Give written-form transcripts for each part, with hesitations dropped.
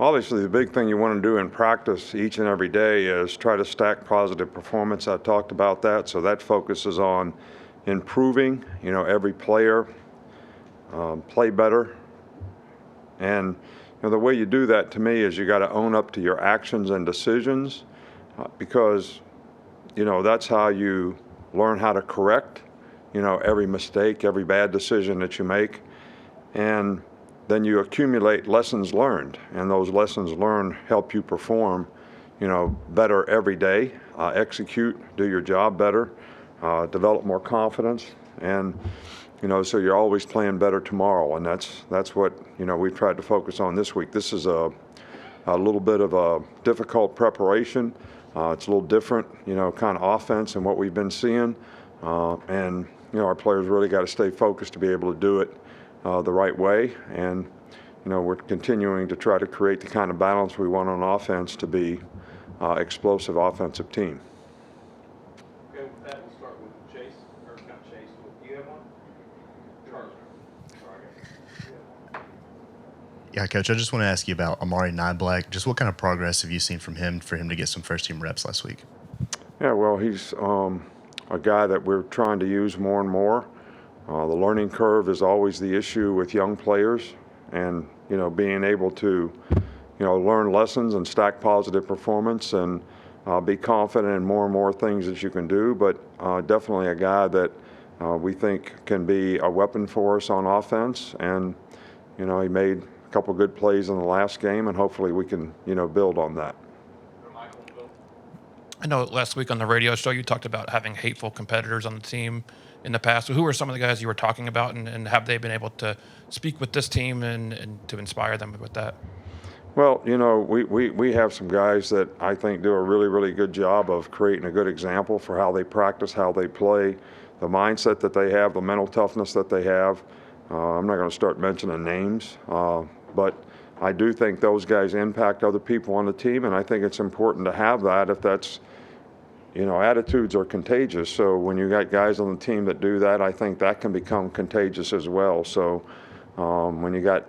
Obviously, the big thing you want to do in practice each and every day is try to stack positive performance. I talked about that, so that focuses on improving, every player, play better. And the way you do that to me is you got to own up to your actions and decisions because, that's how you learn how to correct, every mistake, every bad decision that you make. And then you accumulate lessons learned, and those lessons learned help you perform, better every day, execute, do your job better, develop more confidence, and so you're always playing better tomorrow, and that's what we've tried to focus on this week. This is a little bit of a difficult preparation. It's a little different, kind of offense than what we've been seeing, and our players really got to stay focused to be able to do it the right way, and we're continuing to try to create the kind of balance we want on offense to be explosive offensive team. Okay, with that, we'll start with Chase, or not Chase. Do you have one? Charles. Yeah, Coach, I just want to ask you about Amari Cooper. Just what kind of progress have you seen from him for him to get some first-team reps last week? Yeah, well, he's a guy that we're trying to use more and more. The learning curve is always the issue with young players, and being able to learn lessons and stack positive performance and be confident in more and more things that you can do. But definitely a guy that we think can be a weapon for us on offense, and he made a couple good plays in the last game, and hopefully we can build on that. I know last week on the radio show you talked about having hateful competitors on the team in the past. Who are some of the guys you were talking about, and have they been able to speak with this team and to inspire them with that? Well, we have some guys that I think do a really, really good job of creating a good example for how they practice, how they play, the mindset that they have, the mental toughness that they have. I'm not going to start mentioning names, but I do think those guys impact other people on the team, and I think it's important to have that if that's attitudes are contagious. So when you got guys on the team that do that, I think that can become contagious as well. So when you got,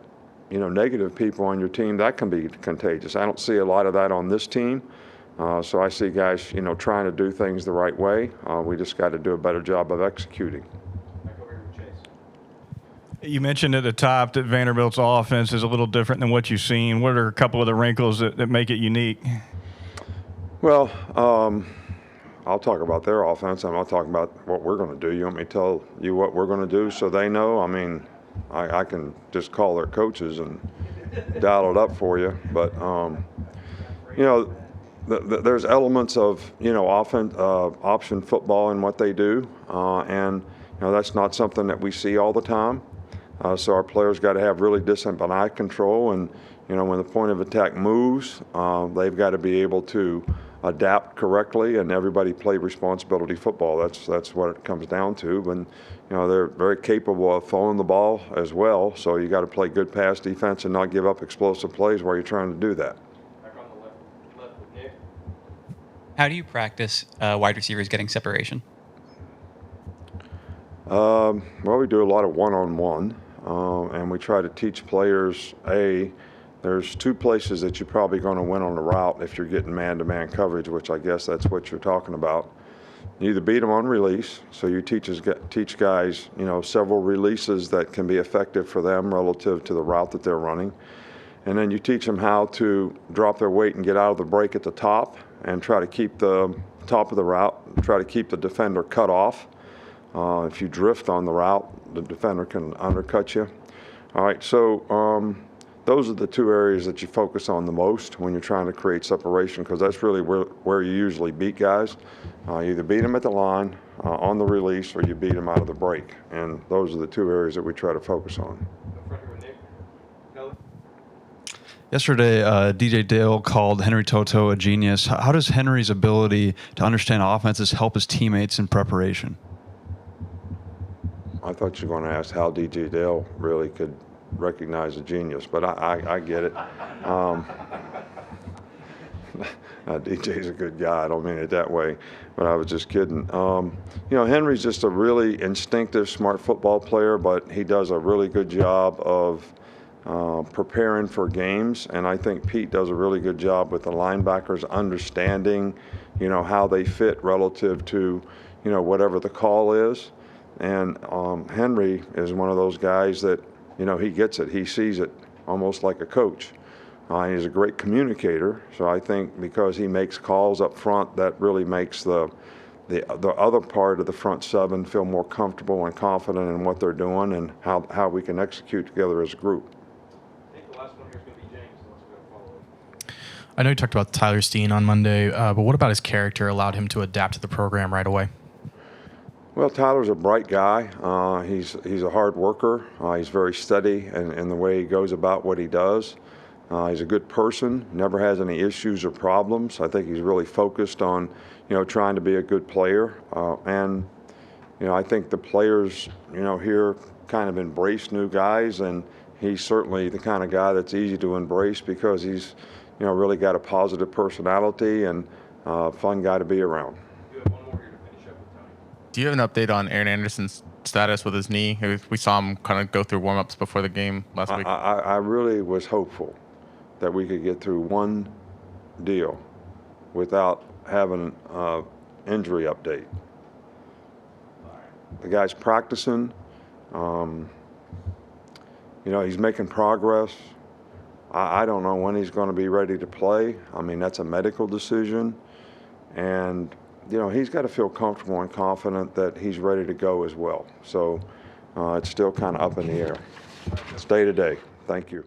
negative people on your team, that can be contagious. I don't see a lot of that on this team. So I see guys, trying to do things the right way. We just got to do a better job of executing. You mentioned at the top that Vanderbilt's offense is a little different than what you've seen. What are a couple of the wrinkles that make it unique? Well, I'll talk about their offense. I'm not talking about what we're going to do. You want me to tell you what we're going to do so they know? I mean, I can just call their coaches and dial it up for you. But, there's elements of, option football in what they do. And, that's not something that we see all the time. So our players got to have really disciplined eye control. And, when the point of attack moves, they've got to be able to adapt correctly, and everybody play responsibility football. That's what it comes down to. And they're very capable of throwing the ball as well. So you got to play good pass defense and not give up explosive plays while you're trying to do that. Back on the left with Nick. How do you practice wide receivers getting separation? Well, we do a lot of one-on-one, and we try to teach players there's two places that you're probably going to win on the route if you're getting man-to-man coverage, which I guess that's what you're talking about. You either beat them on release, so you teach guys, several releases that can be effective for them relative to the route that they're running. And then you teach them how to drop their weight and get out of the break at the top and try to keep the top of the route, try to keep the defender cut off. If you drift on the route, the defender can undercut you. All right, so those are the two areas that you focus on the most when you're trying to create separation, because that's really where you usually beat guys. You either beat them at the line, on the release, or you beat them out of the break. And those are the two areas that we try to focus on. Yesterday, DJ Dale called Henry Toto a genius. How does Henry's ability to understand offenses help his teammates in preparation? I thought you were going to ask how DJ Dale really could recognize a genius, but I get it. DJ's a good guy. I don't mean it that way, but I was just kidding. Henry's just a really instinctive, smart football player, but he does a really good job of preparing for games, and I think Pete does a really good job with the linebackers understanding, how they fit relative to, whatever the call is. And Henry is one of those guys that, he gets it. He sees it almost like a coach. He's a great communicator, so I think because he makes calls up front, that really makes the other part of the front seven feel more comfortable and confident in what they're doing and how we can execute together as a group. I think the last one here is going to be James, unless we're going to follow up. I know you talked about Tyler Steen on Monday, but what about his character allowed him to adapt to the program right away? Well, Tyler's a bright guy. He's a hard worker. He's very steady in the way he goes about what he does. He's a good person, never has any issues or problems. I think he's really focused on, trying to be a good player. And I think the players, here kind of embrace new guys, and he's certainly the kind of guy that's easy to embrace because he's, really got a positive personality and a fun guy to be around. You have one more here to finish up with Tony. Do you have an update on Aaron Anderson's status with his knee? We saw him kind of go through warm-ups before the game last week. I really was hopeful that we could get through one deal without having an injury update. The guy's practicing. He's making progress. I don't know when he's going to be ready to play. I mean, that's a medical decision. And, he's got to feel comfortable and confident that he's ready to go as well. So it's still kind of up in the air. It's day to day. Thank you.